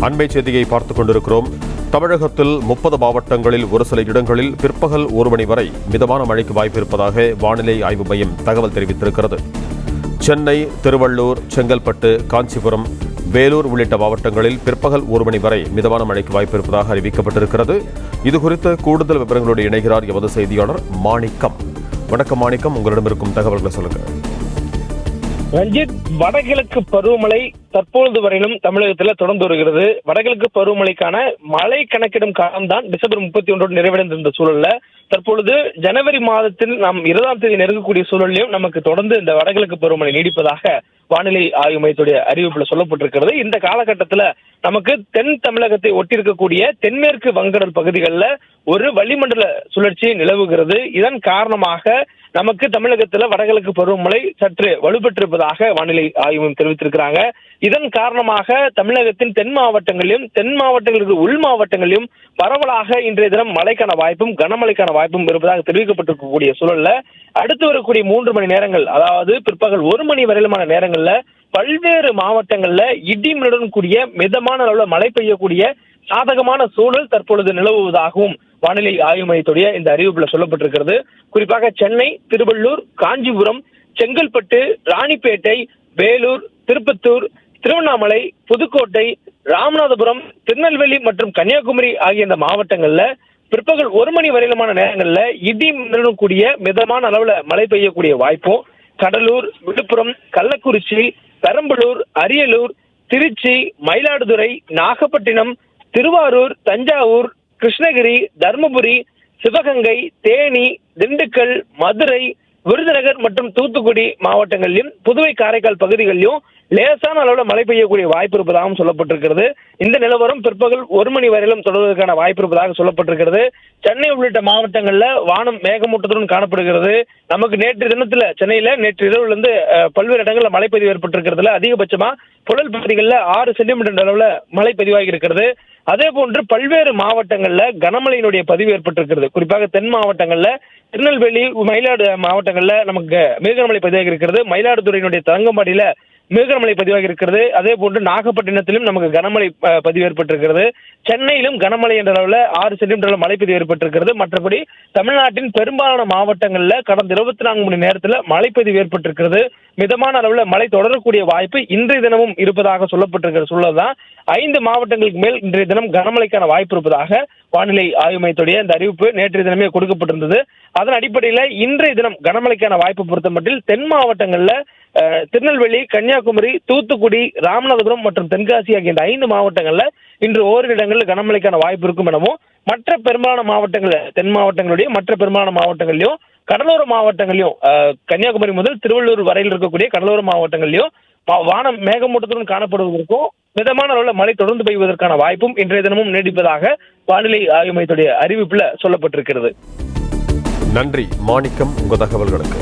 அண்மை செய்தியை பார்த்துக் கொண்டிருக்கிறோம். தமிழகத்தில் 30 மாவட்டங்களில் ஒரு சில இடங்களில் பிற்பகல் 1 மணி வரை மிதமான மழைக்கு வாய்ப்பு இருப்பதாக வானிலை ஆய்வு மையம் தகவல் தெரிவித்திருக்கிறது. சென்னை, திருவள்ளூர், செங்கல்பட்டு, காஞ்சிபுரம், வேலூர் உள்ளிட்ட மாவட்டங்களில் பிற்பகல் 1 மணி வரை மிதமான மழைக்கு வாய்ப்பு இருப்பதாக அறிவிக்கப்பட்டிருக்கிறது. இதுகுறித்த கூடுதல் விவரங்களோடு இணைகிறார் எமது செய்தியாளர் மாணிக்கம். வணக்கம் மாணிக்கம், உங்களிடம் இருக்கும் தகவல்களை சொல்லுங்கள். ரஞ்சித், வடகிழக்கு பருவமழை தற்பொழுது வரையிலும் தமிழகத்தில் தொடர்ந்து வருகிறது. வடகிழக்கு பருவமழைக்கான மழை கணக்கிடும் காலம்தான் டிசம்பர் 31 நிறைவடைந்திருந்த சூழல்ல தற்பொழுது ஜனவரி மாதத்தில் நாம் 20ஆம் தேதி நெருங்கக்கூடிய சூழலையும் நமக்கு தொடர்ந்து இந்த வடகிழக்கு பருவமழை நீடிப்பதாக வானிலை ஆய்வு மையத்துடைய அறிவிப்புல சொல்லப்பட்டிருக்கிறது. இந்த காலகட்டத்தில் நமக்கு தென் தமிழகத்தை ஒட்டியிருக்கக்கூடிய தென்மேற்கு வங்கடல் பகுதிகளில் ஒரு வளிமண்டல சுழற்சி நிலவுகிறது. இதன் காரணமாக நமக்கு தமிழகத்தில் வடகிழக்கு பருவமழை சற்று வலுப்பெற்றிருப்பதாக வானிலை ஆய்வு மையம் தெரிவித்திருக்கிறாங்க. இதன் காரணமாக தமிழகத்தின் தென் மாவட்டங்களுக்கு உள் மாவட்டங்களிலும் பரவலாக இன்றைய தினம் மழைக்கான வாய்ப்பும் கனமழைக்கான வாய்ப்பும் இருப்பதாக தெரிவிக்கப்பட்டிருக்கக்கூடிய சூழல்ல அடுத்து வரக்கூடிய 3 மணி நேரங்கள், அதாவது பிற்பகல் 1 மணி வரையிலுமான நேரங்கள்ல பல்வேறு மாவட்டங்கள்ல இடி மின்னலுடன் கூடிய மிதமான அளவில் மழை பெய்யக்கூடிய சாதகமான சூழல் தற்பொழுது நிலவுவதாகவும் வானிலை ஆய்வு மையத்துடைய இந்த அறிவிப்புல சொல்லப்பட்டிருக்கிறது. குறிப்பாக சென்னை, திருவள்ளூர், காஞ்சிபுரம், செங்கல்பட்டு, ராணிப்பேட்டை, வேலூர், திருப்பத்தூர், திருவண்ணாமலை, புதுக்கோட்டை, ராமநாதபுரம், திருநெல்வேலி மற்றும் கன்னியாகுமரி ஆகிய இந்த மாவட்டங்கள்ல பிற்பகல் 1 மணி வரையிலுமான நேரங்கள்ல இடி மின்னலுடன் கூடிய மிதமான அளவுல மழை பெய்யக்கூடிய வாய்ப்பும், கடலூர், விழுப்புரம், கள்ளக்குறிச்சி, பெரம்பலூர், அரியலூர், திருச்சி, மயிலாடுதுறை, நாகப்பட்டினம், திருவாரூர், தஞ்சாவூர், கிருஷ்ணகிரி, தர்மபுரி, சிவகங்கை, தேனி, திண்டுக்கல், மதுரை, விருதுநகர் மற்றும் தூத்துக்குடி மாவட்டங்களிலும் புதுவை, காரைக்கால் பகுதிகளிலும் லேசான அளவில் மழை பெய்யக்கூடிய வாய்ப்பு இருப்பதாகவும் சொல்லப்பட்டிருக்கிறது. இந்த நிலவரம் பிற்பகல் 1 மணி வரையிலும் தொடர்வதற்கான வாய்ப்பு இருப்பதாக சொல்லப்பட்டிருக்கிறது. சென்னை உள்ளிட்ட மாவட்டங்கள்ல வானம் மேகமூட்டத்துடன் காணப்படுகிறது. நமக்கு நேற்று தினத்துல சென்னையில நேற்று இரவுல இருந்து பல்வேறு இடங்களில் மழைப்பதிவு ஏற்பட்டிருக்கிறதுல அதிகபட்சமா புழல் பகுதிகளில் 6 சென்டிமீட்டர் அளவுல மழை பதிவாகி இருக்கிறது. அதே போன்று பல்வேறு மாவட்டங்கள்ல கனமழையினுடைய பதிவு ஏற்பட்டிருக்கிறது. குறிப்பாக தென் மாவட்டங்கள்ல திருநெல்வேலி, மயிலாடுதுறை மாவட்டங்கள்ல நமக்கு மிகமழை பதிவாகி இருக்கிறது. மயிலாடுதுறையினுடைய தரங்கம்பாடியில மிகமழை பதிவாகி இருக்கிறது. அதே போன்று நாகப்பட்டினத்திலும் நமக்கு கனமழை பதிவு ஏற்பட்டிருக்கிறது. சென்னையிலும் கனமழை என்ற அளவில் 6 சென்டிமீட்டர் மழை பதிவு ஏற்பட்டிருக்கிறது. மற்றபடி தமிழ்நாட்டின் பெரும்பாலான மாவட்டங்கள்ல கடந்த 24 மணி நேரத்தில் மழைப்பதிவு ஏற்பட்டிருக்கிறது. மிதமான அளவில் மழை தொடரக்கூடிய வாய்ப்பு இன்றைய தினமும் இருப்பதாக சொல்லப்பட்டிருக்கிற சூழல் தான் 5 மாவட்டங்களுக்கு மேல் இன்றைய தினம் கனமழைக்கான வாய்ப்பு இருப்பதாக வானிலை ஆய்வு மையத்துடைய இந்த அறிவிப்பு நேற்றைய தினமே கொடுக்கப்பட்டிருந்தது. அதன் அடிப்படையில் இன்றைய தினம் கனமழைக்கான வாய்ப்பு பொறுத்த மட்டில் தென் மாவட்டங்கள்ல திருநெல்வேலி, கன்னியாகுமரி, தூத்துக்குடி, ராமநாதபுரம் மற்றும் தென்காசி ஆகிய இந்த 5 மாவட்டங்கள்ல இன்று ஓரிரு இடங்களில் கனமழைக்கான வாய்ப்பு இருக்கும் எனவும், மற்ற பெரும்பாலான மாவட்டங்கள்ல தென் மாவட்டங்களுடைய மற்ற பெரும்பாலான மாவட்டங்களிலும் கடலோர மாவட்டங்களிலும் கன்னியாகுமரி முதல் திருவள்ளூர் வரையில் இருக்கக்கூடிய கடலோர மாவட்டங்களிலும் வானம் மேகமூட்டத்துடன் காணப்படுவதற்கும் மிதமான அளவில் மழை தொடர்ந்து பெய்வதற்கான வாய்ப்பும் இன்றைய தினமும் நீடிப்பதாக வானிலை ஆய்வு மையத்துடைய அறிவிப்புல சொல்லப்பட்டிருக்கிறது. நன்றி மாணிக்கம், உங்க தகவல்களுக்கு.